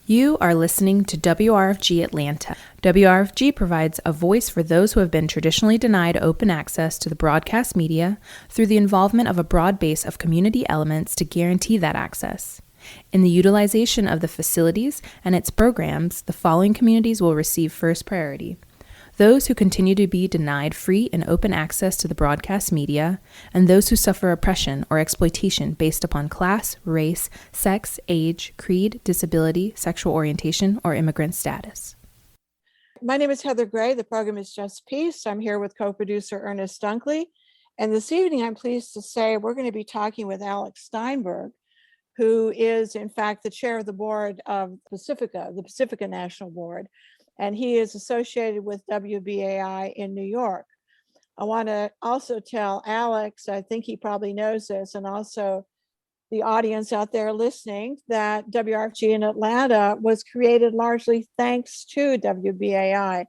You are listening to WRFG Atlanta. WRFG provides a voice for those who have been traditionally denied open access to the broadcast media through the involvement of a broad base of community elements to guarantee that access. In the utilization of the facilities and its programs, the following communities will receive first priority: those who continue to be denied free and open access to the broadcast media, and those who suffer oppression or exploitation based upon class, race, sex, age, creed, disability, sexual orientation, or immigrant status. My name is Heather Gray. The program is Just Peace. I'm here with co-producer Ernest Dunkley. And this evening, I'm pleased to say we're going to be talking with Alex Steinberg, who is, in fact, the chair of the board of Pacifica, the Pacifica National Board. And he is associated with WBAI in New York. I want to also tell Alex, I think he probably knows this, and also the audience out there listening, that WRFG in Atlanta was created largely thanks to WBAI.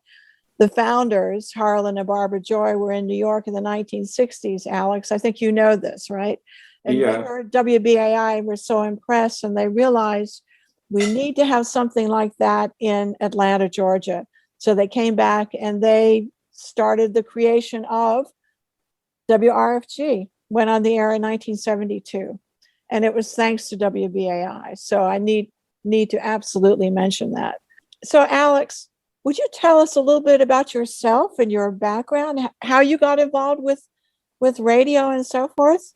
The founders, Harlan and Barbara Joy, were in New York in the 1960s, Alex. I think you know this, right? And Yeah. they heard WBAI and were so impressed, and they realized we need to have something like that in Atlanta, Georgia. So they came back and they started the creation of WRFG, went on the air in 1972. And it was thanks to WBAI. So I need to absolutely mention that. So Alex, would you tell us a little bit about yourself and your background, how you got involved with radio and so forth?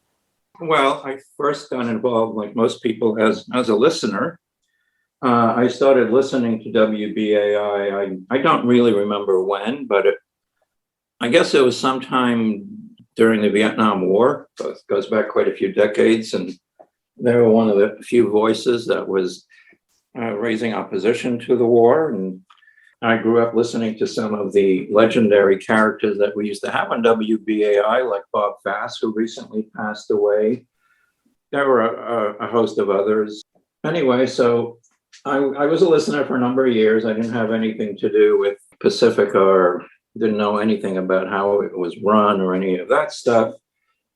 Well, I first got involved, like most people, as a listener. I started listening to WBAI. I don't really remember when, but I guess it was sometime during the Vietnam War. So it goes back quite a few decades, and they were one of the few voices that was raising opposition to the war. And I grew up listening to some of the legendary characters that we used to have on WBAI, like Bob Fass, who recently passed away. There were a host of others. Anyway, so I was a listener for a number of years. I didn't have anything to do with Pacifica or didn't know anything about how it was run or any of that stuff.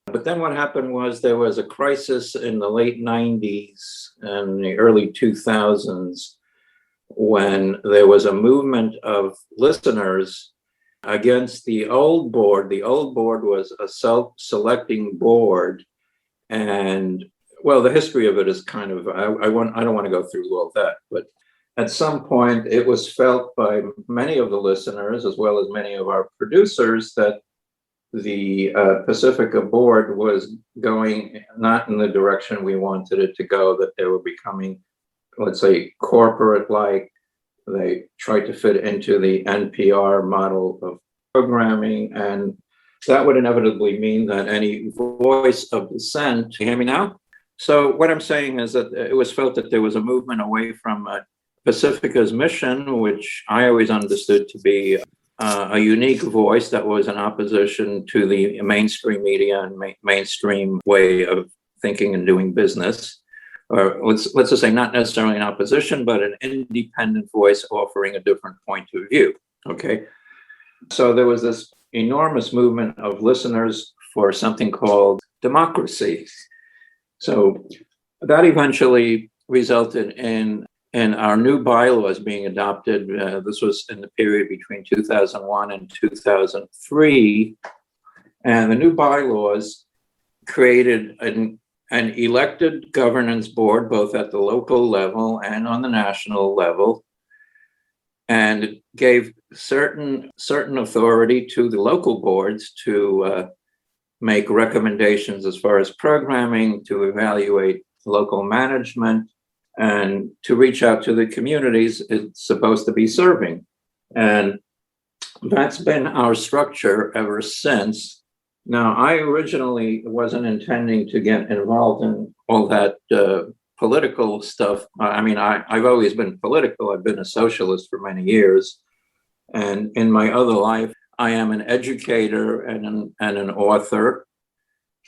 But then what happened was there was a crisis in the late 90s and the early 2000s when there was a movement of listeners against the old board. The old board was a self-selecting board. And well, the history of it is kind of, I don't want to go through all that, but at some point it was felt by many of the listeners, as well as many of our producers, that the Pacifica board was going not in the direction we wanted it to go, that they were becoming, let's say, corporate-like. They tried to fit into the NPR model of programming, and that would inevitably mean that any voice of dissent, you hear me now? So what I'm saying is that it was felt that there was a movement away from Pacifica's mission, which I always understood to be a unique voice that was in opposition to the mainstream media and mainstream way of thinking and doing business. Or let's just say not necessarily in opposition, but an independent voice offering a different point of view. Okay. So there was this enormous movement of listeners for something called democracy. So that eventually resulted in our new bylaws being adopted. This was in the period between 2001 and 2003. And the new bylaws created an elected governance board, both at the local level and on the national level, and gave certain authority to the local boards to make recommendations as far as programming, to evaluate local management, and to reach out to the communities it's supposed to be serving. And that's been our structure ever since. Now, I originally wasn't intending to get involved in all that political stuff. I mean, I've always been political. I've been a socialist for many years. And in my other life, I am an educator and an author.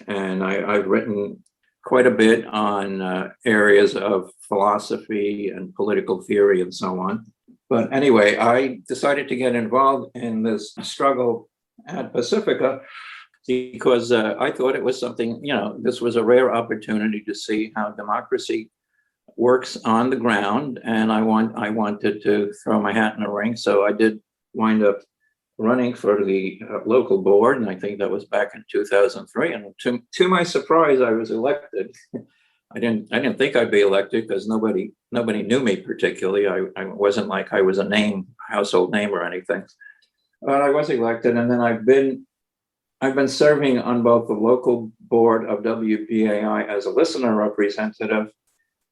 And I've written quite a bit on areas of philosophy and political theory and so on. But anyway, I decided to get involved in this struggle at Pacifica because I thought it was something, this was a rare opportunity to see how democracy works on the ground, and I wanted to throw my hat in the ring. So I did wind up running for the local board, and I think that was back in 2003. And to my surprise, I was elected. I didn't think I'd be elected because nobody knew me particularly. I wasn't like I was a household name or anything. But I was elected, and then I've been serving on both the local board of WBAI as a listener representative,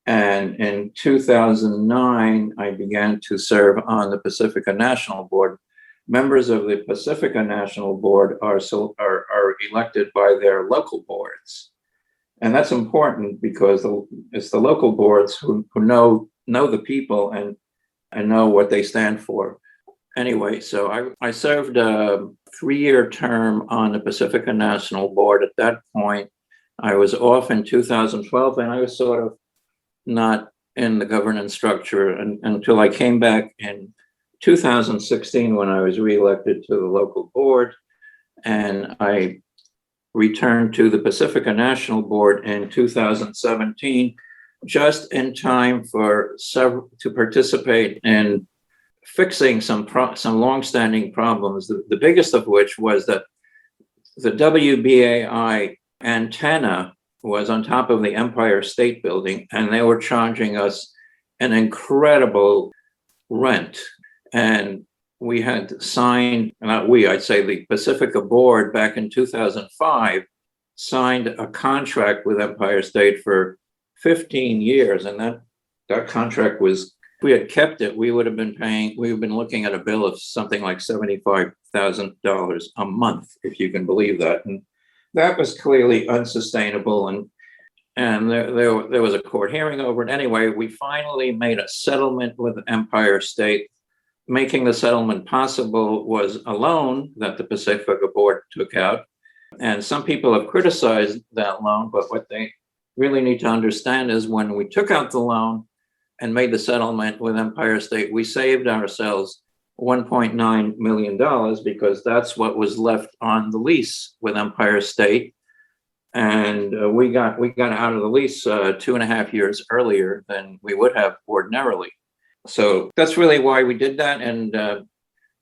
and in 2009 I began to serve on the Pacifica National Board. Members of the Pacifica National Board are elected by their local boards. And that's important because it's the local boards who know the people and know what they stand for. Anyway, so I served a 3-year term on the Pacifica National Board. At that point, I was off in 2012, and I was sort of not in the governance structure until I came back in 2016 when I was reelected to the local board, and I returned to the Pacifica National Board in 2017, just in time to participate in fixing some longstanding problems. The biggest of which was that the WBAI antenna was on top of the Empire State Building, and they were charging us an incredible rent. And we had signed, I'd say the Pacifica Board back in 2005 signed a contract with Empire State for 15 years. And that contract was, if we had kept it, we would have been looking at a bill of something like $75,000 a month, if you can believe that. And that was clearly unsustainable. And there was a court hearing over it. Anyway, we finally made a settlement with Empire State. Making the settlement possible was a loan that the Pacifica Board took out. And some people have criticized that loan, but what they really need to understand is when we took out the loan and made the settlement with Empire State, we saved ourselves $1.9 million because that's what was left on the lease with Empire State. And we got out of the lease 2.5 years earlier than we would have ordinarily. So that's really why we did that. And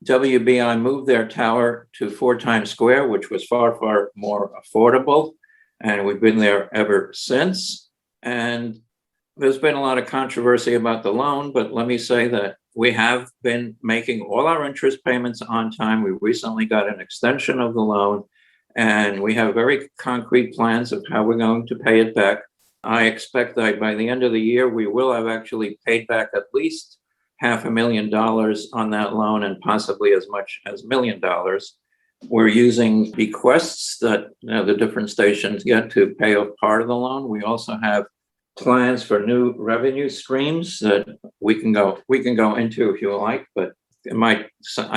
WBI moved their tower to 4 Times Square, which was far, far more affordable. And we've been there ever since. And there's been a lot of controversy about the loan, but let me say that we have been making all our interest payments on time. We recently got an extension of the loan, and we have very concrete plans of how we're going to pay it back. I expect that by the end of the year, we will have actually paid back at least $500,000 on that loan, and possibly as much as $1 million. We're using bequests that the different stations get to pay off part of the loan. We also have plans for new revenue streams that we can go into if you like, but I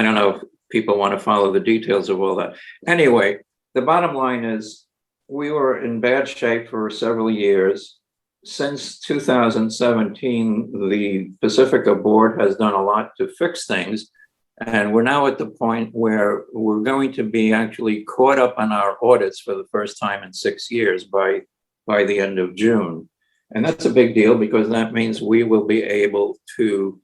don't know if people want to follow the details of all that. Anyway, the bottom line is we were in bad shape for several years. Since 2017, the Pacifica Board has done a lot to fix things. And we're now at the point where we're going to be actually caught up on our audits for the first time in 6 years by the end of June. And that's a big deal because that means we will be able to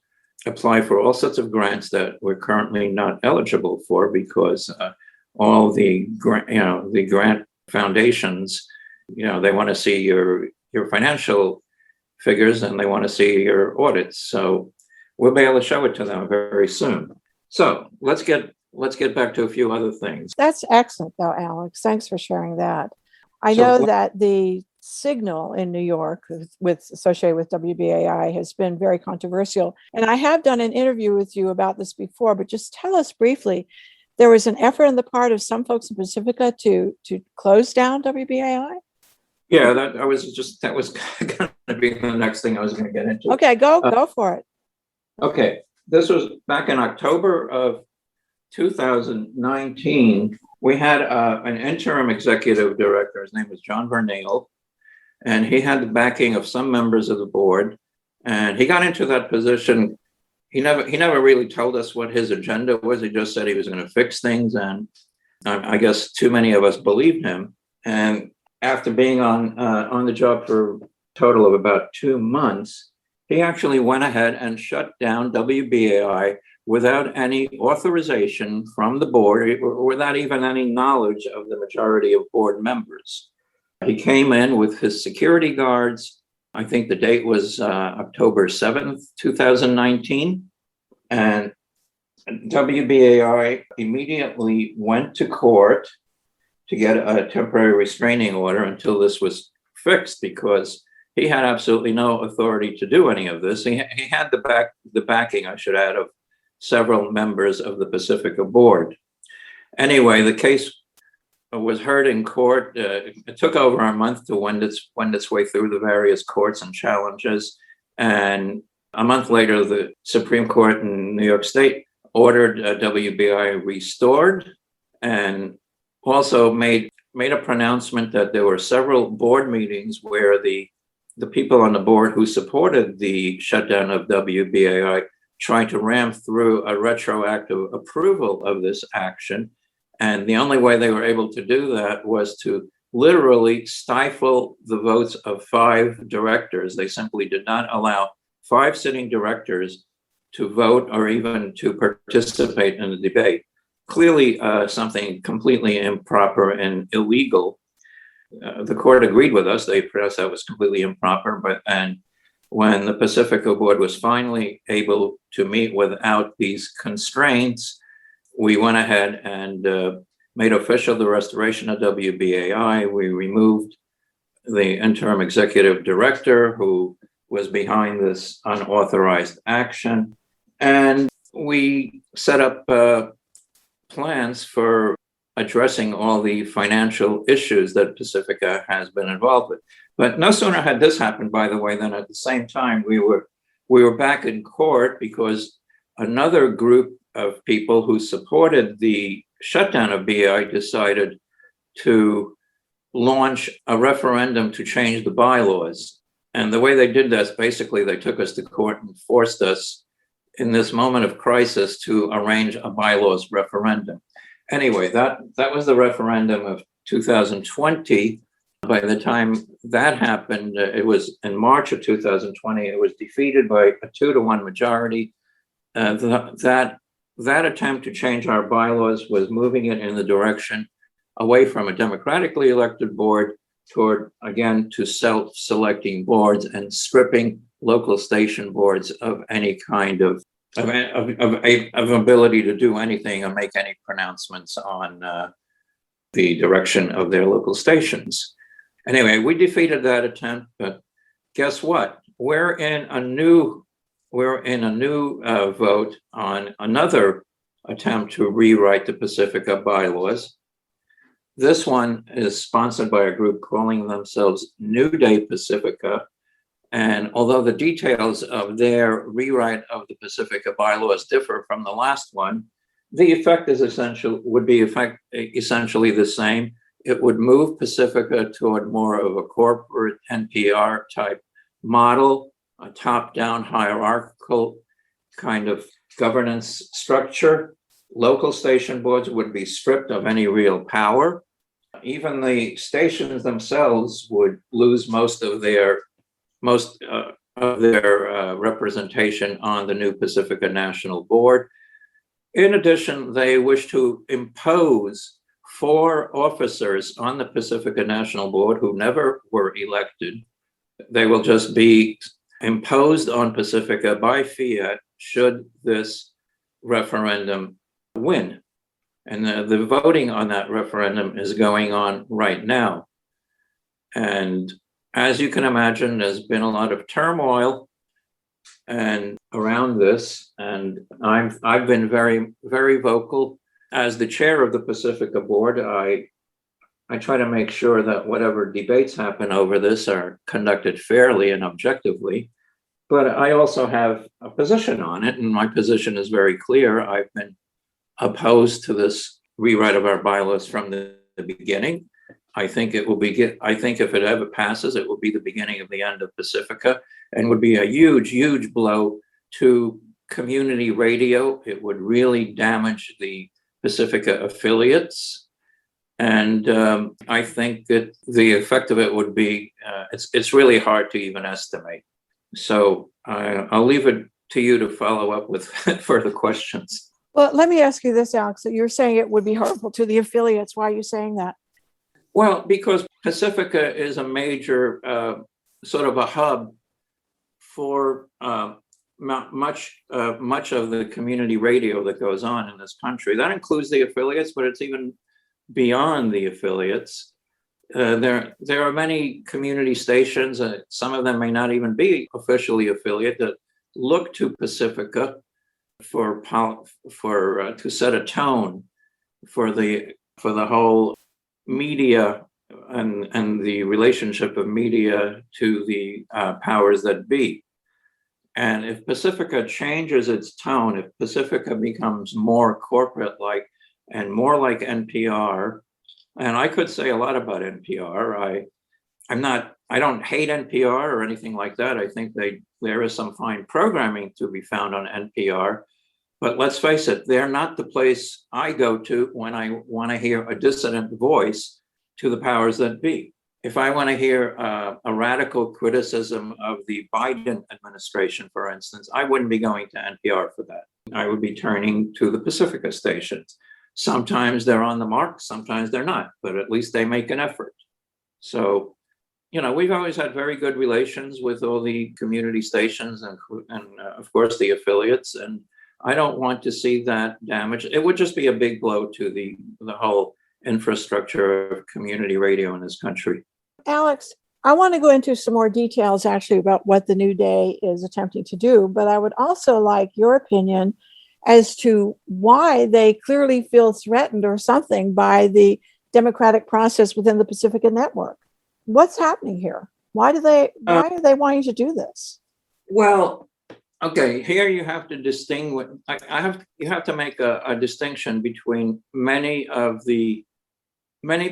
apply for all sorts of grants that we're currently not eligible for because all the grant foundations, they want to see your financial figures and they want to see your audits. So we'll be able to show it to them very soon. So let's get back to a few other things. That's excellent, though, Alex. Thanks for sharing that. I know that the signal in New York associated with WBAI has been very controversial. And I have done an interview with you about this before, but just tell us briefly, there was an effort on the part of some folks in Pacifica to close down WBAI? Yeah, that was going to be the next thing I was going to get into. Okay, go for it. Okay, this was back in October of 2019. We had an interim executive director. His name was John Vernale, and he had the backing of some members of the board. And he got into that position. He never really told us what his agenda was. He just said he was going to fix things, and I guess too many of us believed him. And after being on the job for total of about 2 months, he actually went ahead and shut down WBAI without any authorization from the board, or without even any knowledge of the majority of board members. He came in with his security guards. I think the date was October 7th, 2019. And WBAI immediately went to court to get a temporary restraining order until this was fixed, because he had absolutely no authority to do any of this. He had the backing, I should add, of several members of the Pacifica board. Anyway, the case was heard in court. It took over a month to wend its way through the various courts and challenges. And a month later, the Supreme Court in New York State ordered WBI restored, and also made a pronouncement that there were several board meetings where the people on the board who supported the shutdown of WBAI tried to ram through a retroactive approval of this action. And the only way they were able to do that was to literally stifle the votes of 5 directors. They simply did not allow 5 sitting directors to vote or even to participate in the debate. Clearly something completely improper and illegal. The court agreed with us. They pronounced that was completely improper. And when the Pacifica board was finally able to meet without these constraints, we went ahead and made official the restoration of WBAI. We removed the interim executive director who was behind this unauthorized action. And we set up plans for addressing all the financial issues that Pacifica has been involved with. But no sooner had this happened, by the way, than at the same time we were back in court, because another group of people who supported the shutdown of BAI decided to launch a referendum to change the bylaws. And the way they did this, basically, they took us to court and forced us in this moment of crisis to arrange a bylaws referendum. Anyway, that was the referendum of 2020. By the time that happened, it was in March of 2020, it was defeated by a 2-to-1 majority. That attempt to change our bylaws was moving it in the direction away from a democratically elected board toward, again, to self-selecting boards and stripping local station boards of any kind of ability to do anything or make any pronouncements on the direction of their local stations. Anyway, we defeated that attempt, but guess what? We're in a new vote on another attempt to rewrite the Pacifica bylaws. This one is sponsored by a group calling themselves New Day Pacifica. And although the details of their rewrite of the Pacifica bylaws differ from the last one, the effect would be essentially the same. It would move Pacifica toward more of a corporate NPR type model, a top-down hierarchical kind of governance structure. Local station boards would be stripped of any real power. Even the stations themselves would lose most of their representation on the new Pacifica National Board. In addition, they wish to impose 4 officers on the Pacifica National Board who never were elected. They will just be imposed on Pacifica by fiat should this referendum win. And the voting on that referendum is going on right now. And as you can imagine, there's been a lot of turmoil and around this, and I've been very, very vocal. As the chair of the Pacifica board, I try to make sure that whatever debates happen over this are conducted fairly and objectively. But I also have a position on it, and my position is very clear. I've been opposed to this rewrite of our bylaws from the beginning. I think if it ever passes, it will be the beginning of the end of Pacifica and would be a huge, huge blow to community radio. It would really damage the Pacifica affiliates. And I think that the effect of it would be, it's really hard to even estimate. So I'll leave it to you to follow up with further questions. Well, let me ask you this, Alex. So you're saying it would be harmful to the affiliates. Why are you saying that? Well, because Pacifica is a major sort of a hub for much of the community radio that goes on in this country. That includes the affiliates, but it's even beyond the affiliates. There are many community stations, some of them may not even be officially affiliate, that look to Pacifica to set a tone for the whole media and the relationship of media to the powers that be. And if Pacifica changes its tone, if Pacifica becomes more corporate-like and more like NPR, and I could say a lot about NPR. I don't hate NPR or anything like that. I think there is some fine programming to be found on NPR. But let's face it, they're not the place I go to when I want to hear a dissident voice to the powers that be. If I want to hear a radical criticism of the Biden administration, for instance, I wouldn't be going to NPR for that. I would be turning to the Pacifica stations. Sometimes they're on the mark, sometimes they're not, but at least they make an effort. So, we've always had very good relations with all the community stations and of course the affiliates, and I don't want to see that damaged. It would just be a big blow to the whole infrastructure of community radio in this country. Alex, I want to go into some more details actually about what the New Day is attempting to do, but I would also like your opinion as to why they clearly feel threatened or something by the democratic process within the Pacifica Network. What's happening here? Why are they wanting to do this? Well, okay, here you have to distinguish. You have to make a distinction between many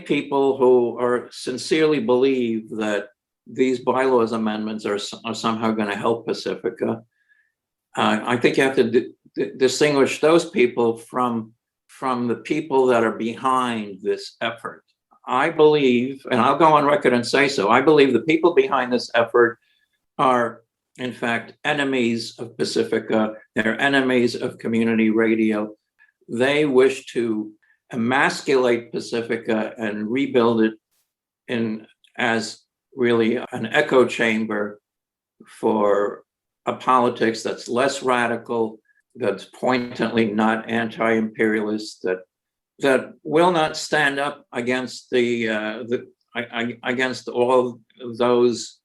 people who sincerely believe that these bylaws amendments are somehow going to help Pacifica. I think you have to distinguish those people from the people that are behind this effort. I believe, and I'll go on record and say so, I believe the people behind this effort are, in fact, enemies of Pacifica. They're enemies of community radio. They wish to emasculate Pacifica and rebuild it as really an echo chamber for a politics that's less radical, that's pointedly not anti-imperialist, that will not stand up against against all those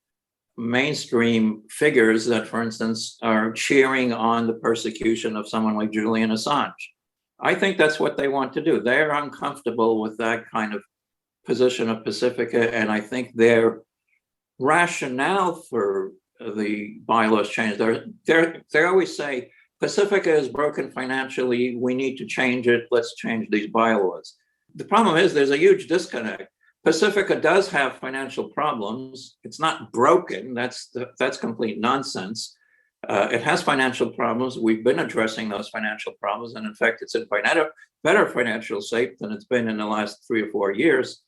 mainstream figures that, for instance, are cheering on the persecution of someone like Julian Assange. I think that's what they want to do. They're uncomfortable with that kind of position of Pacifica, and I think their rationale for the bylaws change, they always say, Pacifica is broken financially, we need to change it, let's change these bylaws. The problem is there's a huge disconnect. Pacifica does have financial problems. It's not broken, that's complete nonsense. It has financial problems. We've been addressing those financial problems, and in fact, it's in better financial shape than it's been in the last 3 or 4 years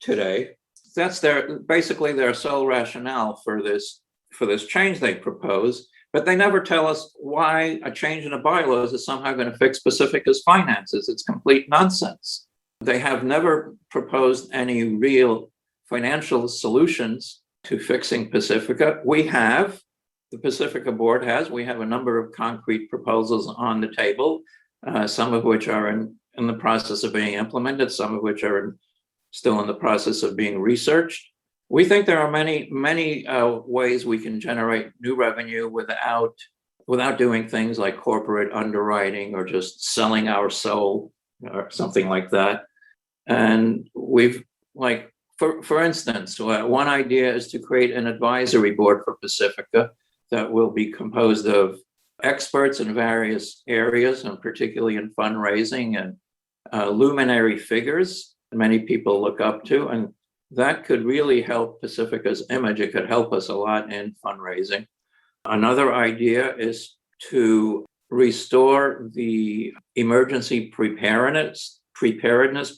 today. That's basically their sole rationale for this change they propose, but they never tell us why a change in the bylaws is somehow going to fix Pacifica's finances. It's complete nonsense. They have never proposed any real financial solutions to fixing Pacifica. The Pacifica board we have a number of concrete proposals on the table, some of which are in the process of being implemented, some of which are still in the process of being researched. We think there are many ways we can generate new revenue without doing things like corporate underwriting or just selling our soul or something like that. And for instance, one idea is to create an advisory board for Pacifica that will be composed of experts in various areas, and particularly in fundraising, and luminary figures many people look up to. And that could really help Pacifica's image. It could help us a lot in fundraising. Another idea is to restore the emergency preparedness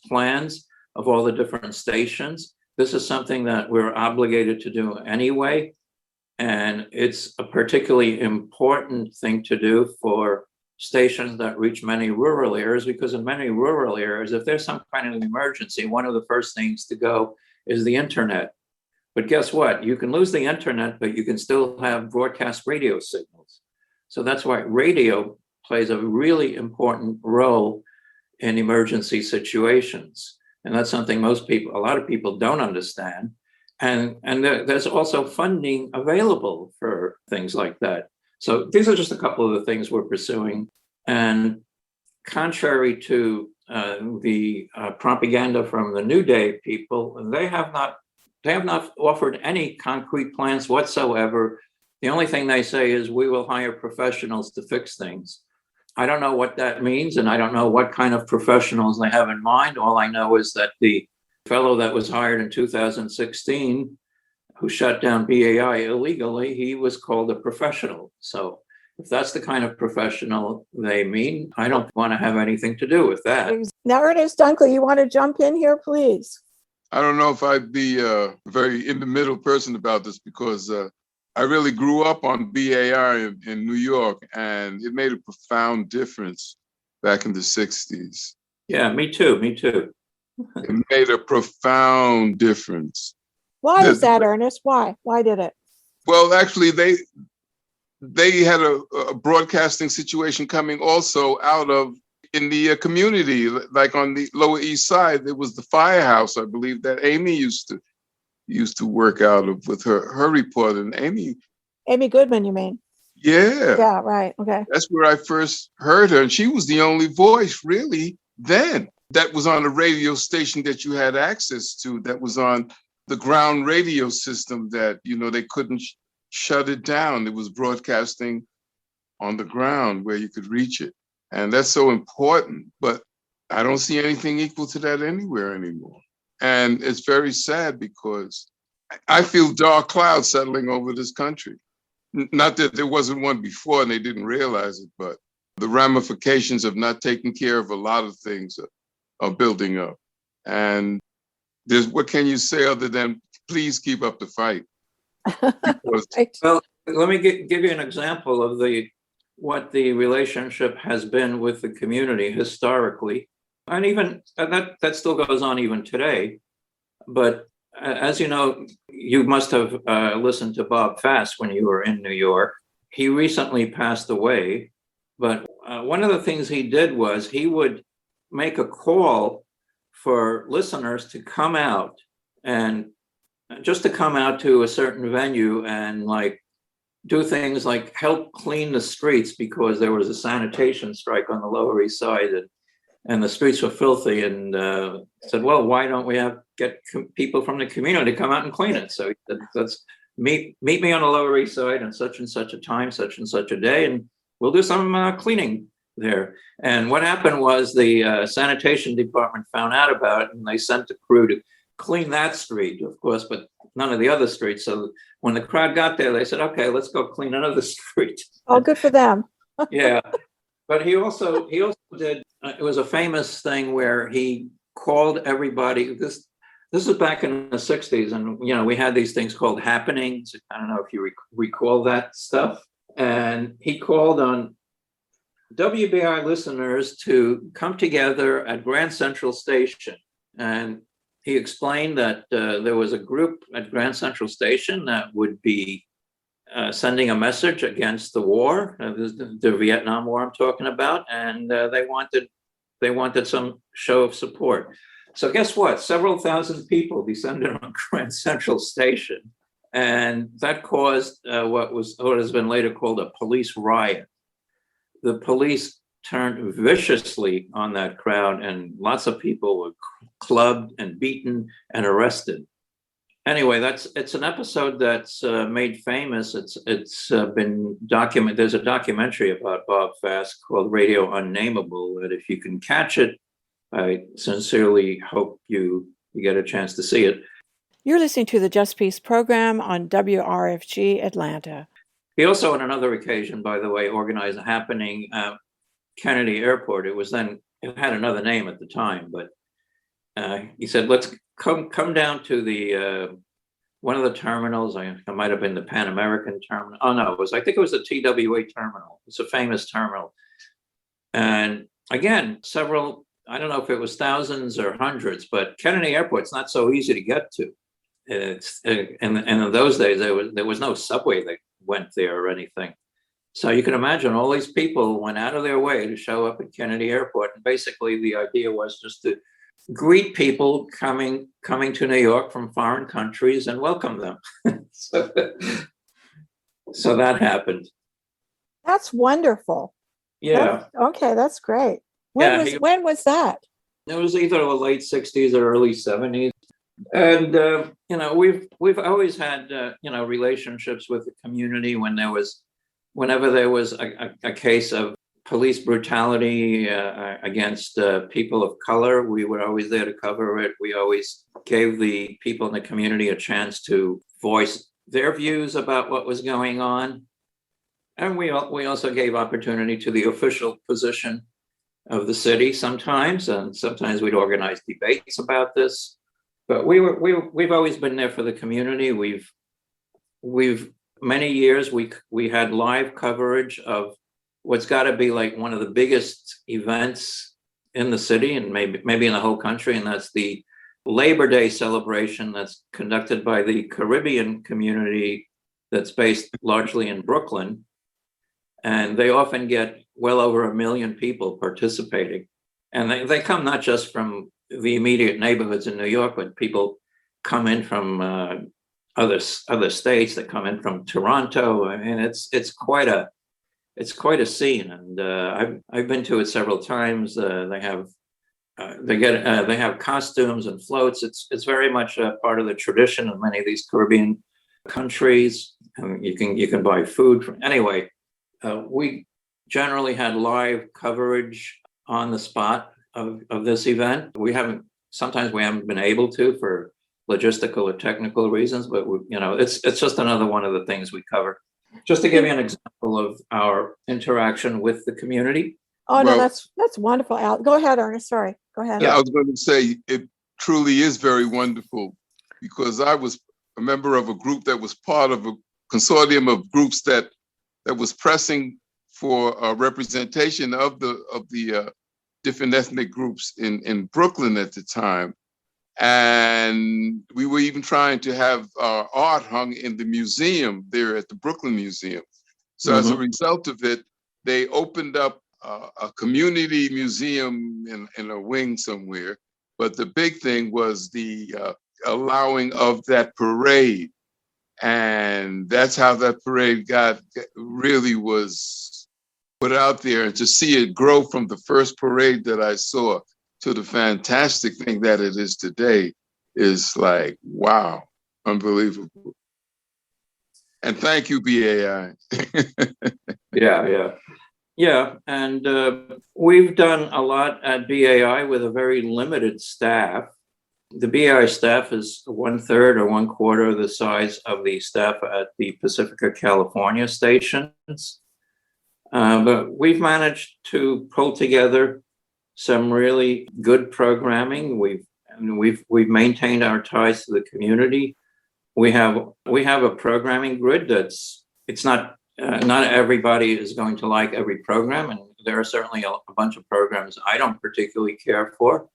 plans of all the different stations. This is something that we're obligated to do anyway. And it's a particularly important thing to do for stations that reach many rural areas, because in many rural areas, if there's some kind of emergency, one of the first things to go is the internet. But guess what? You can lose the internet, but you can still have broadcast radio signals. So that's why radio plays a really important role in emergency situations. And that's something a lot of people don't understand. And there's also funding available for things like that. So these are just a couple of the things we're pursuing. And contrary to the propaganda from the New Day people, they have not offered any concrete plans whatsoever. The only thing they say is we will hire professionals to fix things. I don't know what that means, and I don't know what kind of professionals they have in mind. All I know is that the fellow that was hired in 2016, who shut down BAI illegally, he was called a professional. So if that's the kind of professional they mean, I don't want to have anything to do with that. Now, Ernest Dunkley, you want to jump in here, please? I don't know if I'd be a very in the middle person about this, because I really grew up on BAI in New York, and it made a profound difference back in the 60s. Yeah, me too. It made a profound difference. Why is that, Ernest? Why? Why did it? Well, actually, they had a broadcasting situation coming also out of in the community, like on the Lower East Side. There was the firehouse, I believe, that Amy used to work out of with her reporter. And Amy Goodman, you mean? Yeah. Yeah, right. Okay. That's where I first heard her. And she was the only voice really then that was on a radio station that you had access to, that was on the ground radio system that, they couldn't shut it down. It was broadcasting on the ground where you could reach it. And that's so important. But I don't see anything equal to that anywhere anymore. And it's very sad, because I feel dark clouds settling over this country. Not that there wasn't one before and they didn't realize it, but the ramifications of not taking care of a lot of things are building up. And what can you say other than please keep up the fight? Right. Well, let me give you an example of what the relationship has been with the community historically. And even that still goes on even today. But as you know, you must have listened to Bob Fast when you were in New York. He recently passed away. But one of the things he did was he would make a call for listeners to come out, and just to come out to a certain venue and do things like help clean the streets, because there was a sanitation strike on the Lower East Side and the streets were filthy, and said, well, why don't we get people from the community to come out and clean it? So he said, let's meet me on the Lower East Side on such and such a time, such and such a day, and we'll do some cleaning there. And what happened was the sanitation department found out about it, and they sent a crew to clean that street, of course, but none of the other streets. So when the crowd got there, they said, okay, let's go clean another street. Oh, good for them. Yeah. But he also did, it was a famous thing where he called everybody. This is back in the 60s. And, we had these things called happenings. I don't know if you recall that stuff. And he called on WBI listeners to come together at Grand Central Station. And he explained that there was a group at Grand Central Station that would be sending a message against the war, the Vietnam War I'm talking about, and they wanted some show of support. So guess what? Several thousand people descended on Grand Central Station, and that caused what has been later called a police riot. The police turned viciously on that crowd, and lots of people were clubbed and beaten and arrested. Anyway, it's an episode that's made famous. It's been documented. There's a documentary about Bob Fast called Radio Unnameable, and if you can catch it, I sincerely hope you get a chance to see it. You're listening to the Just Peace program on WRFG Atlanta. He also, on another occasion, by the way, organized a happening at Kennedy Airport. It had another name at the time, but he said, let's come down to the one of the terminals. It might have been the Pan American terminal. Oh no, I think it was the TWA terminal. It's a famous terminal. And again, I don't know if it was thousands or hundreds, but Kennedy Airport's not so easy to get to. And in those days, there was no subway that went there or anything. So you can imagine all these people went out of their way to show up at Kennedy Airport. And basically the idea was just to greet people coming to New York from foreign countries and welcome them. so that happened. That's wonderful. Yeah. Okay, that's great. When was that? It was either the late 60s or early 70s. And, we've always had, relationships with the community whenever there was a case of police brutality against people of color. We were always there to cover it. We always gave the people in the community a chance to voice their views about what was going on. And we also gave opportunity to the official position of the city sometimes, and sometimes we'd organize debates about this. But we've always been there for the community. We've many years we had live coverage of what's got to be like one of the biggest events in the city and maybe in the whole country, and that's the Labor Day celebration that's conducted by the Caribbean community that's based largely in Brooklyn. And they often get well over 1 million people participating. And they come not just from the immediate neighborhoods in New York, but people come in from other states that come in from Toronto. I mean, it's quite a scene. And I've been to it several times. They have costumes and floats. It's very much a part of the tradition of many of these Caribbean countries. And you can buy food anyway. We generally had live coverage on the spot of this event. Sometimes we haven't been able to for logistical or technical reasons, but it's just another one of the things we cover. Just to give you an example of our interaction with the community. Oh, no, that's wonderful, Al. Go ahead, Ernest. Sorry. Go ahead. Yeah, I was going to say it truly is very wonderful, because I was a member of a group that was part of a consortium of groups that was pressing for a representation of the different ethnic groups in Brooklyn at the time. And we were even trying to have art hung in the museum there at the Brooklyn Museum. So as a result of it, they opened up a community museum in a wing somewhere. But the big thing was the allowing of that parade. And that's how that parade really was put out there. And to see it grow from the first parade that I saw to the fantastic thing that it is today is like, wow, unbelievable. And thank you, BAI. Yeah. And we've done a lot at BAI with a very limited staff. The BAI staff is 1/3 or 1/4 of the size of the staff at the Pacifica, California stations. But we've managed to pull together some really good programming. We've maintained our ties to the community. We have a programming grid it's not everybody is going to like every program, and there are certainly a bunch of programs I don't particularly care for.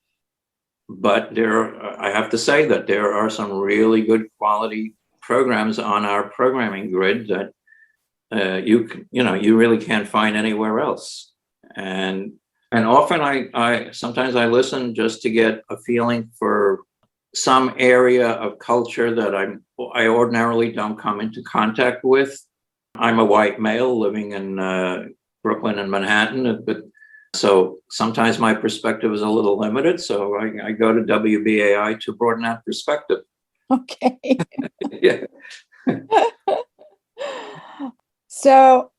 But I have to say that there are some really good quality programs on our programming grid that you really can't find anywhere else. And often sometimes I listen just to get a feeling for some area of culture that I ordinarily don't come into contact with. I'm a white male living in Brooklyn and Manhattan, but so sometimes my perspective is a little limited. So I go to WBAI to broaden that perspective. Okay. Yeah. So,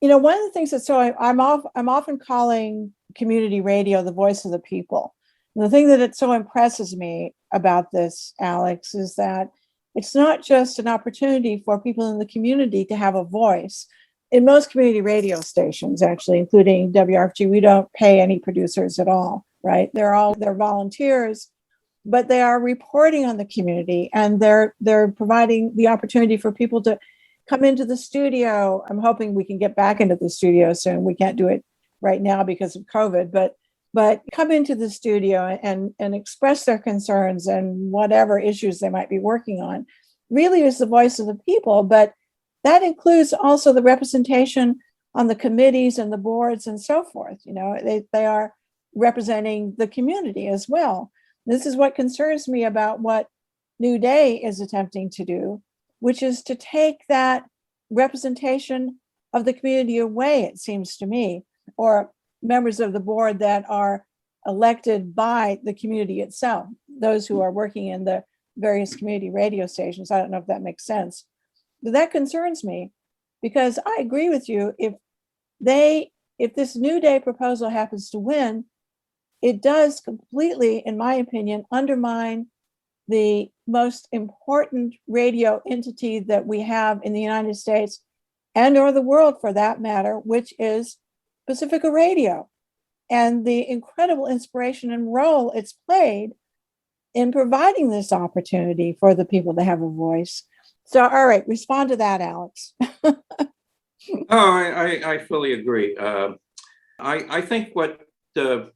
one of the things I'm often calling community radio the voice of the people. And the thing that it so impresses me about this, Alex, is that it's not just an opportunity for people in the community to have a voice. In most community radio stations, actually, including WRFG, we don't pay any producers at all, right? They're volunteers but they are reporting on the community, and they're providing the opportunity for people to come into the studio. I'm hoping we can get back into the studio soon. We can't do it right now because of COVID, but come into the studio and express their concerns and whatever issues they might be working on. Really is the voice of the people, but that includes also the representation on the committees and the boards and so forth. You know, they are representing the community as well. This is what concerns me about what New Day is attempting to do, which is to take that representation of the community away, it seems to me, or members of the board that are elected by the community itself, those who are working in the various community radio stations. I don't know if that makes sense, but that concerns me, because I agree with you. If this New Day proposal happens to win, it does completely, in my opinion, undermine the most important radio entity that we have in the United States and or the world for that matter, which is Pacifica Radio, and the incredible inspiration and role it's played in providing this opportunity for the people to have a voice. So, all right, respond to that, Alex. I fully agree. I think what the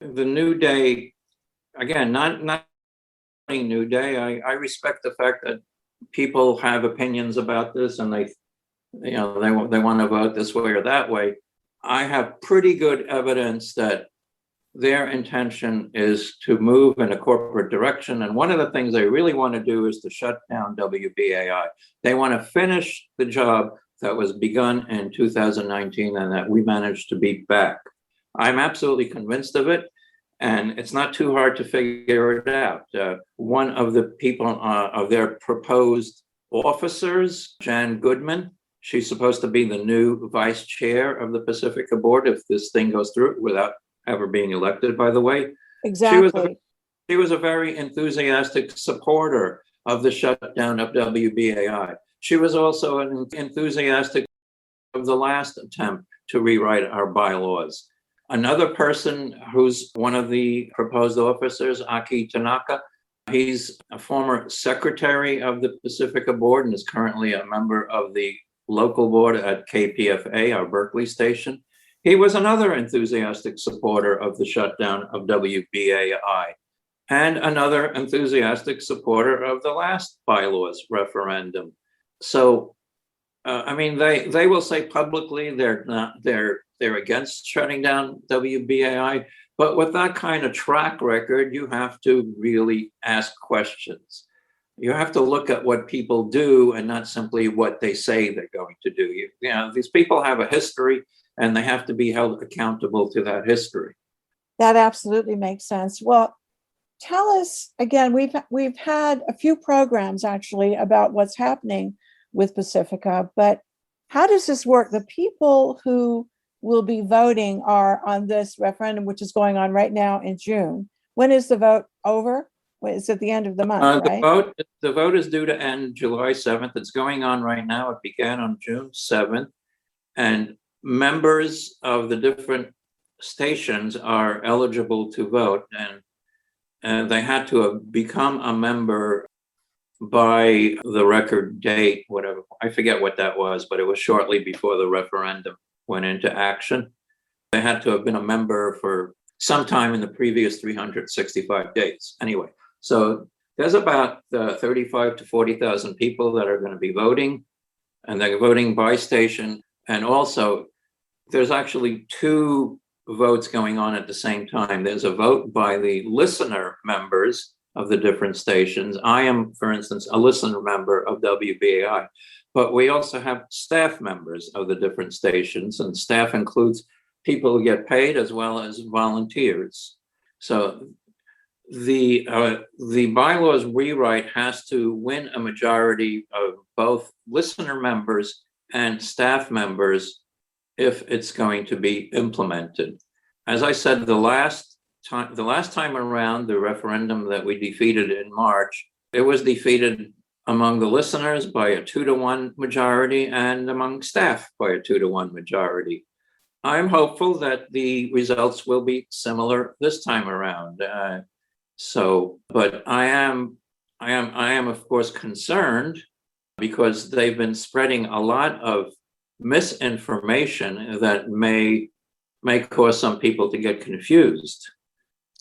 New Day, again, not New Day. I respect the fact that people have opinions about this, and they want to vote this way or that way. I have pretty good evidence that their intention is to move in a corporate direction. And one of the things they really want to do is to shut down WBAI. They want to finish the job that was begun in 2019 and that we managed to beat back. I'm absolutely convinced of it. And it's not too hard to figure it out. One of the people of their proposed officers, Jan Goodman, she's supposed to be the new vice chair of the Pacifica board if this thing goes through without ever being elected, by the way. Exactly. She was a very enthusiastic supporter of the shutdown of WBAI. She was also an enthusiastic of the last attempt to rewrite our bylaws. Another person who's one of the proposed officers, Aki Tanaka, he's a former secretary of the Pacifica board and is currently a member of the local board at KPFA, our Berkeley station. He was another enthusiastic supporter of the shutdown of WBAI and another enthusiastic supporter of the last bylaws referendum. So, they will say publicly they're against shutting down WBAI, but with that kind of track record, you have to really ask questions. You have to look at what people do and not simply what they say they're going to do. These people have a history and they have to be held accountable to that history. That absolutely makes sense. Well, tell us again, we've had a few programs actually about what's happening with Pacifica, but how does this work? The people who will be voting are on this referendum, which is going on right now in June. When is the vote over? It's at the end of the month, right? The vote is due to end July 7th. It's going on right now. It began on June 7th. And members of the different stations are eligible to vote. And they had to have become a member by the record date, whatever. I forget what that was, but it was shortly before the referendum went into action. They had to have been a member for some time in the previous 365 days. Anyway, so there's about 35 to 40,000 people that are going to be voting, and they're voting by station. And also, there's actually two votes going on at the same time. There's a vote by the listener members of the different stations. I am, for instance, a listener member of WBAI, but we also have staff members of the different stations, and staff includes people who get paid as well as volunteers. So the bylaws rewrite has to win a majority of both listener members and staff members if it's going to be implemented. As I said, the last time around, the referendum that we defeated in March, it was defeated among the listeners by a 2-to-1 majority and among staff by a 2-to-1 majority. I'm hopeful that the results will be similar this time around. So, but I am of course concerned because they've been spreading a lot of misinformation that may cause some people to get confused.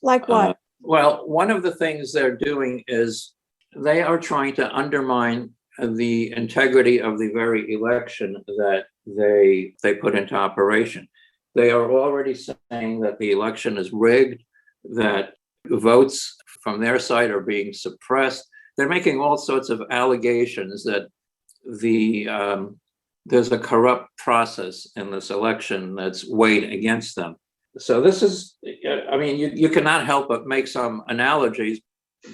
Like what? Well, one of the things they're doing is they are trying to undermine the integrity of the very election that they put into operation. They are already saying that the election is rigged, that votes from their side are being suppressed. They're making all sorts of allegations that there's a corrupt process in this election that's weighed against them. So this is, I mean, you cannot help but make some analogies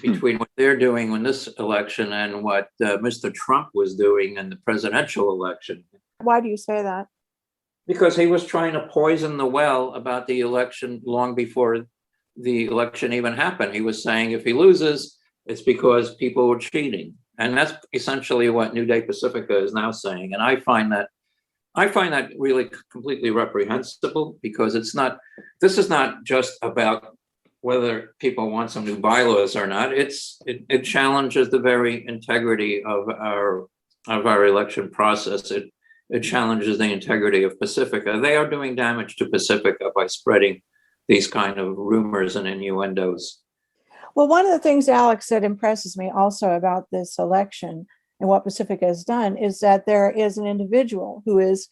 between what they're doing in this election and what Mr. Trump was doing in the presidential election. Why do you say that? Because he was trying to poison the well about the election long before the election even happened. He was saying if he loses, it's because people were cheating. And that's essentially what New Day Pacifica is now saying. And I find that really completely reprehensible, because this is not just about whether people want some new bylaws or not. It challenges the very integrity of our election process. It challenges the integrity of Pacifica. They are doing damage to Pacifica by spreading these kind of rumors and innuendos. Well, one of the things, Alex, that impresses me also about this election and what Pacifica has done is that there is an individual who is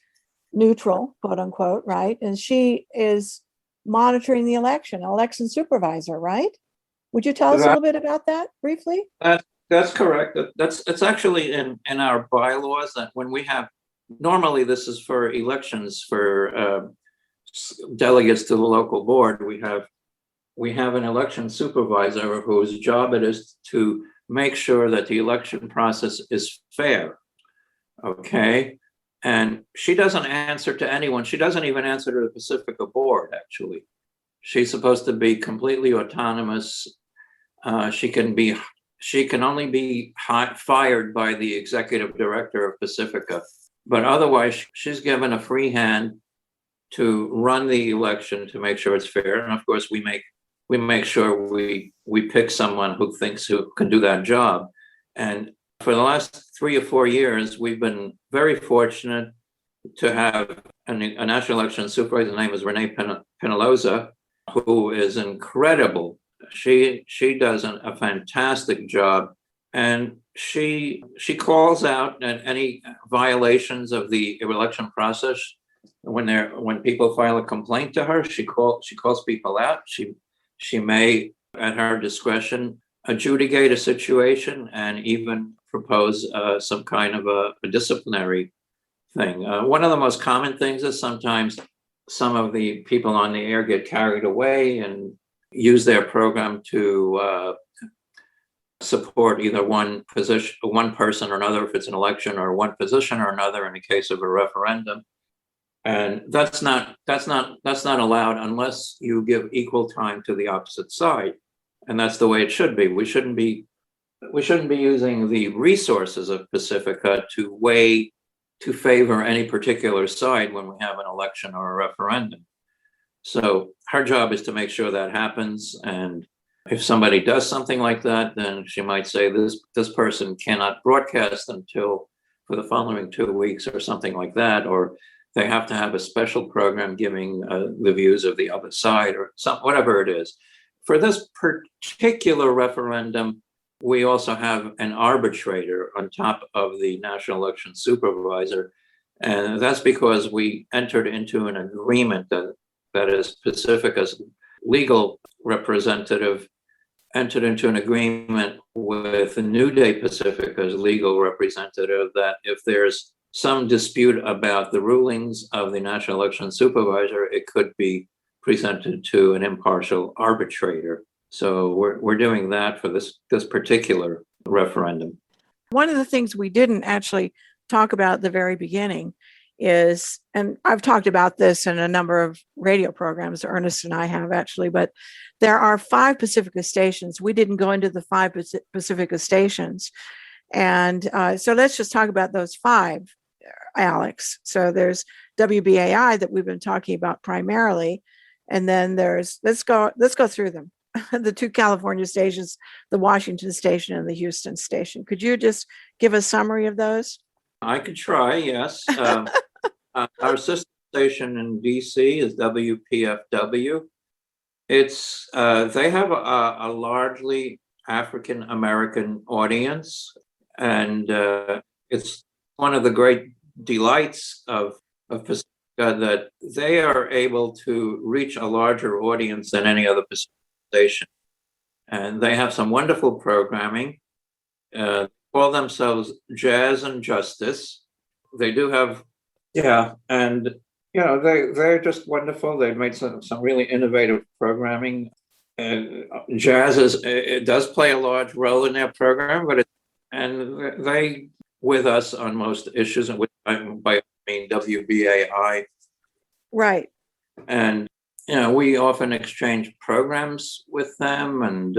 neutral, quote unquote, right? And she is monitoring the election, an election supervisor, right? Would you tell us a little bit about that briefly? That's correct. It's actually in our bylaws that when we have, normally this is for elections for delegates to the local board, we have an election supervisor whose job it is to make sure that the election process is fair. Okay. And she doesn't answer to anyone. She doesn't even answer to the Pacifica board, actually. She's supposed to be completely autonomous. She can only be fired by the executive director of Pacifica. But otherwise, she's given a free hand to run the election to make sure it's fair. And of course, we make sure we pick someone who can do that job. And for the last 3 or 4 years, we've been very fortunate to have a national election supervisor. His name is Renee Penaloza, who is incredible. She does a fantastic job, and she calls out any violations of the election process. When people file a complaint to her, she calls people out. She may, at her discretion, adjudicate a situation and even propose some kind of a disciplinary thing. One of the most common things is sometimes some of the people on the air get carried away and use their program to support either one person or another, if it's an election, or one position or another in the case of a referendum. And that's not allowed unless you give equal time to the opposite side. And that's the way it should be. We shouldn't be using the resources of Pacifica to favor any particular side when we have an election or a referendum. So her job is to make sure that happens. And if somebody does something like that, then she might say this person cannot broadcast until for the following 2 weeks or something like that, or they have to have a special program giving the views of the other side or whatever it is. For this particular referendum, we also have an arbitrator on top of the national election supervisor. And that's because we entered into an agreement that is Pacifica's legal representative entered into an agreement with the New Day Pacifica's legal representative that if there's some dispute about the rulings of the national election supervisor, it could be presented to an impartial arbitrator. So we're doing that for this particular referendum. One of the things we didn't actually talk about at the very beginning is, and I've talked about this in a number of radio programs, Ernest and I have actually, but there are 5 Pacifica stations. We didn't go into the 5 Pacifica stations. And so let's just talk about those 5, Alex. So there's WBAI that we've been talking about primarily. And then there's, let's go through them. the two California stations, the Washington station and the Houston station. Could you just give a summary of those? I could try, yes. Our sister station in DC is WPFW. It's they have a largely African American audience, and it's one of the great delights of Pacifica that they are able to reach a larger audience than any other Pacifica station, and they have some wonderful programming. Call themselves Jazz and Justice. They do have, and they're just wonderful. They've made some really innovative programming. And jazz it does play a large role in their program, but they with us on most issues, and by I mean WBAI, right? And we often exchange programs with them, and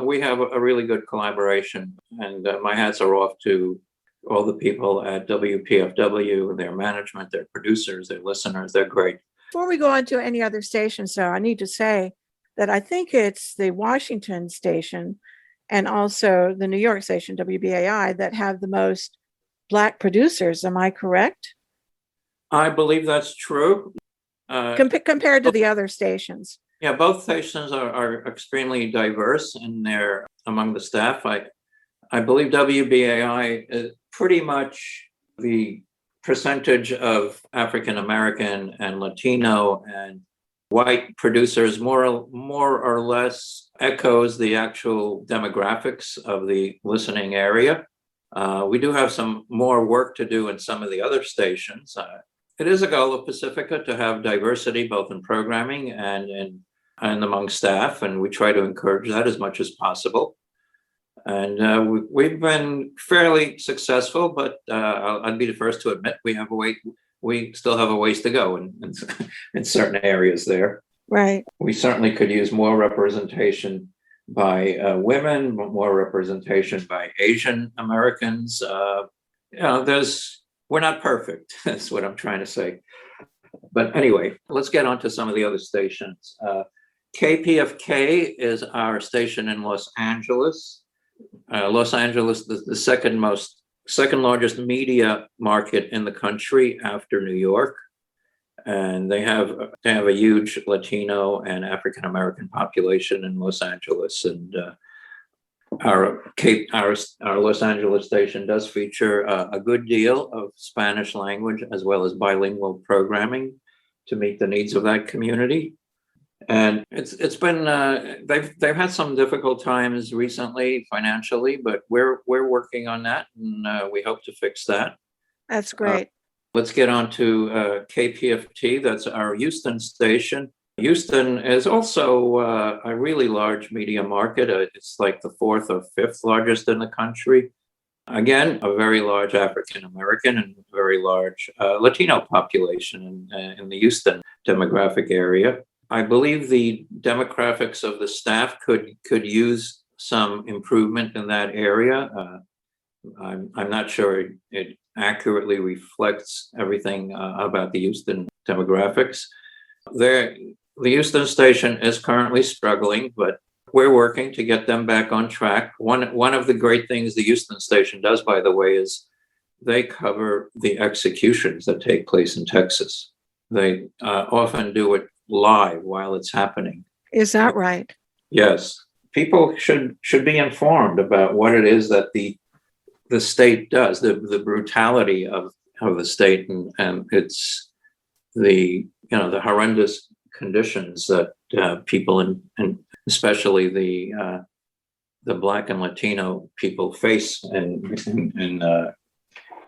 we have a really good collaboration. And my hats are off to all the people at WPFW, their management, their producers, their listeners. They're great. Before we go on to any other stations, so I need to say that I think it's the Washington station and also the New York station, WBAI, that have the most Black producers. Am I correct? I believe that's true. Compared to the other stations. Yeah, both stations are extremely diverse among the staff. I believe WBAI is pretty much the percentage of African American and Latino and white producers more or less echoes the actual demographics of the listening area. We do have some more work to do in some of the other stations. It is a goal of Pacifica to have diversity both in programming and among staff, and we try to encourage that as much as possible. And we've been fairly successful, but I'd be the first to admit we still have a ways to go in certain areas there. Right. We certainly could use more representation by women, more representation by Asian Americans. We're not perfect. That's what I'm trying to say. But anyway, let's get on to some of the other stations. KPFK is our station in Los Angeles. Los Angeles is the second largest media market in the country after New York, and they have a huge Latino and African American population in Los Angeles. And our Los Angeles station does feature a good deal of Spanish language as well as bilingual programming to meet the needs of that community. And it's been they've had some difficult times recently financially, but we're working on that, and we hope to fix that. That's great. Let's get on to KPFT. That's our Houston station. Houston is also a really large media market. It's like the fourth or fifth largest in the country. Again, a very large African American and very large Latino population in the Houston demographic area. I believe the demographics of the staff could use some improvement in that area. I'm not sure it accurately reflects everything about the Houston demographics. The Houston station is currently struggling, but we're working to get them back on track. One of the great things the Houston station does, by the way, is they cover the executions that take place in Texas. They often do it live while it's happening. Is that right? Yes. People should be informed about what it is that the state does, the brutality of the state, and it's the horrendous conditions that people and especially the Black and Latino people face in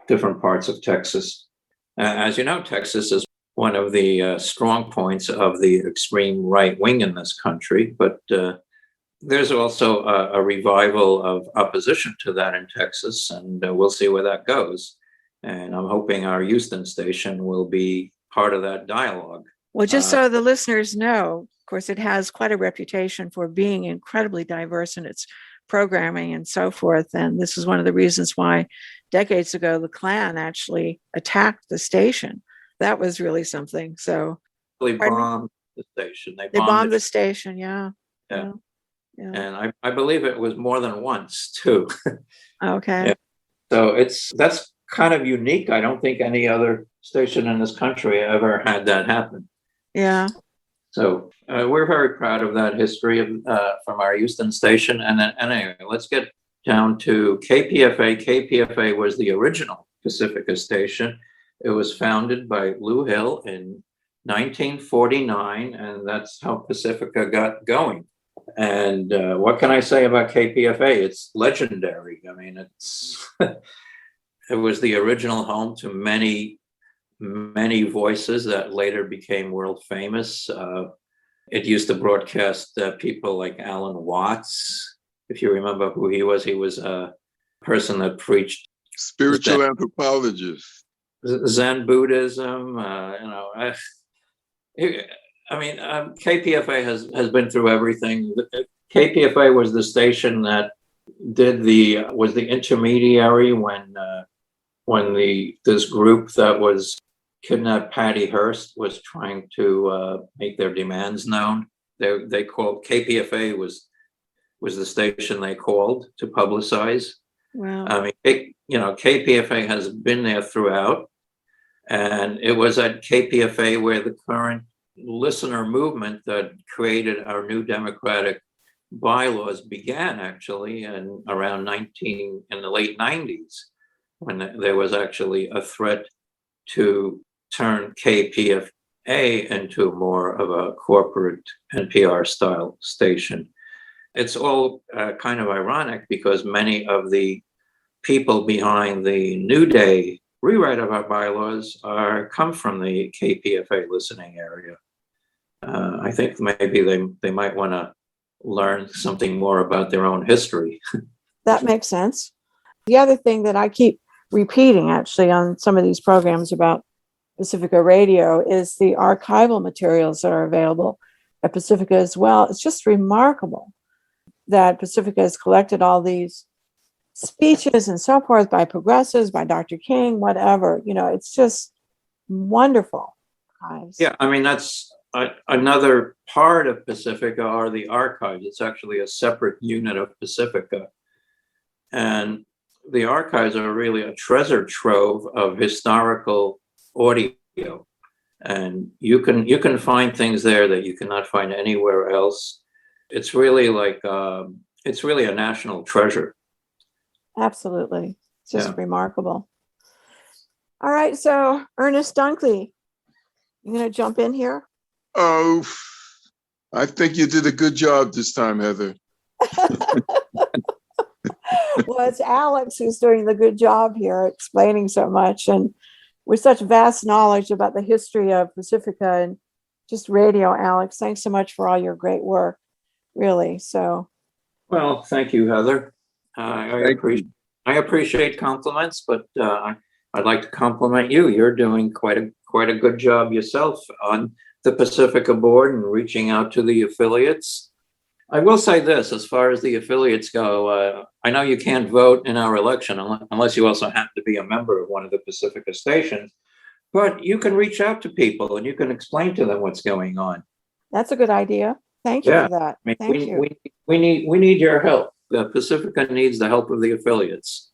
different parts of Texas. As you know, Texas is one of the strong points of the extreme right wing in this country, but there's also a revival of opposition to that in Texas, and we'll see where that goes. And I'm hoping our Houston station will be part of that dialogue. Well, just so the listeners know, of course, it has quite a reputation for being incredibly diverse in its programming and so forth. And this is one of the reasons why decades ago, the Klan actually attacked the station. That was really something. So they bombed the station. They bombed the station. Yeah. Yeah. And I believe it was more than once too. Okay. Yeah. So that's kind of unique. I don't think any other station in this country ever had that happen. Yeah. So we're very proud of that history from our Houston station. And then anyway, let's get down to KPFA. KPFA was the original Pacifica station. It was founded by Lou Hill in 1949, and that's how Pacifica got going. And what can I say about KPFA? It's legendary. I mean, it was the original home to many voices that later became world famous. It used to broadcast people like Alan Watts. If you remember who he was a person that preached spiritual anthropologist, Zen Buddhism. KPFA has been through everything. KPFA was the station that was the intermediary when this group that was kidnapped Patty Hearst was trying to make their demands known. They called KPFA was the station they called to publicize. Wow. I mean, KPFA has been there throughout, and it was at KPFA where the current listener movement that created our new democratic bylaws began, actually, and around in the late 90s, when there was actually a threat to turn KPFA into more of a corporate NPR style station. It's all kind of ironic because many of the people behind the New Day rewrite of our bylaws come from the KPFA listening area. I think maybe they might want to learn something more about their own history. That makes sense. The other thing that I keep repeating actually on some of these programs about Pacifica Radio is the archival materials that are available at Pacifica as well. It's just remarkable that Pacifica has collected all these speeches and so forth by progressives, by Dr. King, whatever. It's just wonderful. Yeah, I mean, that's another part of Pacifica are the archives. It's actually a separate unit of Pacifica. And the archives are really a treasure trove of historical audio. And you can find things there that you cannot find anywhere else. It's really it's really a national treasure. Absolutely. It's just remarkable. All right. So Ernest Dunkley, you going to jump in here? Oh, I think you did a good job this time, Heather. Well, it's Alex who's doing the good job here, explaining so much. And with such vast knowledge about the history of Pacifica and just radio, Alex, thanks so much for all your great work, really. So, well, thank you, Heather. I appreciate compliments, but I'd like to compliment you. You're doing quite a good job yourself on the Pacifica board and reaching out to the affiliates. I will say this, as far as the affiliates go, I know you can't vote in our election unless you also happen to be a member of one of the Pacifica stations, but you can reach out to people and you can explain to them what's going on. That's a good idea. Thank you for that. I mean, Thank you. We need your help. The Pacifica needs the help of the affiliates.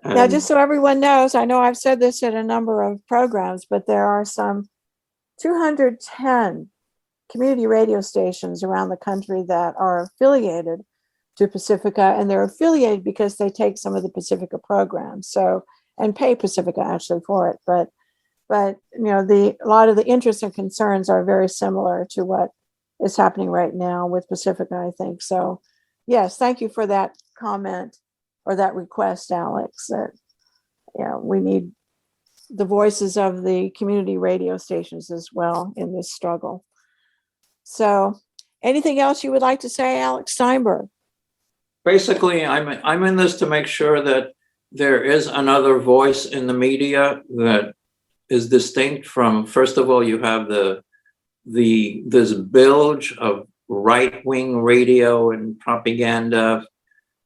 Now, just so everyone knows, I know I've said this in a number of programs, but there are some 210 community radio stations around the country that are affiliated to Pacifica, and they're affiliated because they take some of the Pacifica programs, so, and pay Pacifica actually for it. But a lot of the interests and concerns are very similar to what is happening right now with Pacifica, I think. So, yes, thank you for that comment or that request, Alex. That we need the voices of the community radio stations as well in this struggle. So, anything else you would like to say, Alex Steinberg? Basically, I'm in this to make sure that there is another voice in the media that is distinct from. First of all, you have this bilge of right-wing radio and propaganda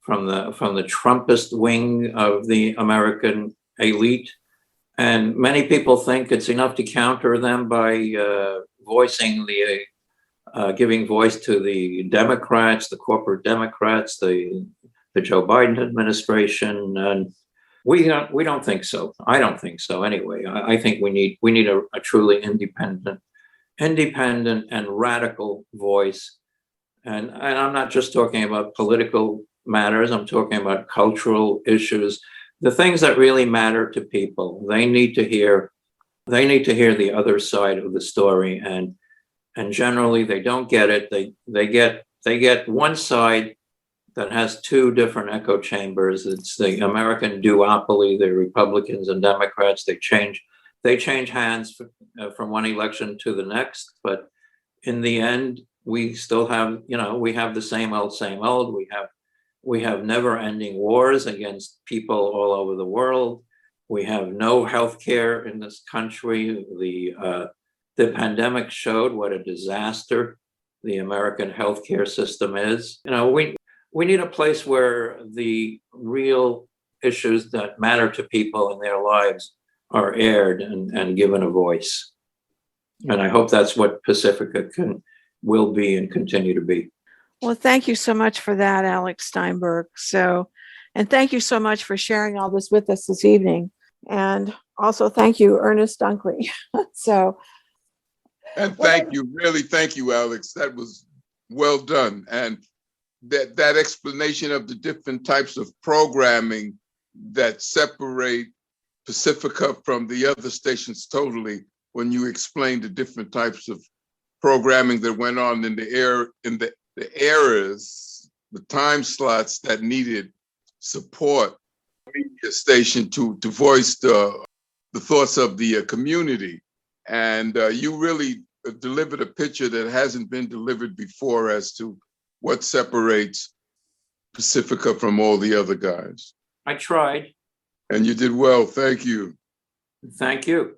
from the Trumpist wing of the American elite, and many people think it's enough to counter them by voicing giving voice to the Democrats, the corporate Democrats, the Joe Biden administration, and we don't think so. I don't think so anyway. I think we need a truly independent and radical voice. And I'm not just talking about political matters. I'm talking about cultural issues, the things that really matter to people. They need to hear the other side of the story, and generally they don't get it. They get one side that has two different echo chambers. It's the American duopoly, the Republicans and Democrats. They change hands from one election to the next, but in the end, we still have, we have the same old. We have never-ending wars against people all over the world. We have no health care in this country. The pandemic showed what a disaster the American healthcare system is. We need a place where the real issues that matter to people in their lives are aired and given a voice. And I hope that's what Pacifica will be and continue to be. Well, thank you so much for that, Alex Steinberg. And thank you so much for sharing all this with us this evening. And also thank you, Ernest Dunkley. And thank you, Alex. That was well done. And that explanation of the different types of programming that separate Pacifica from the other stations totally, when you explained the different types of programming that went on in the eras, the time slots that needed support, media station to voice the thoughts of the community. And you really delivered a picture that hasn't been delivered before as to what separates Pacifica from all the other guys. I tried. And you did well. Thank you. Thank you.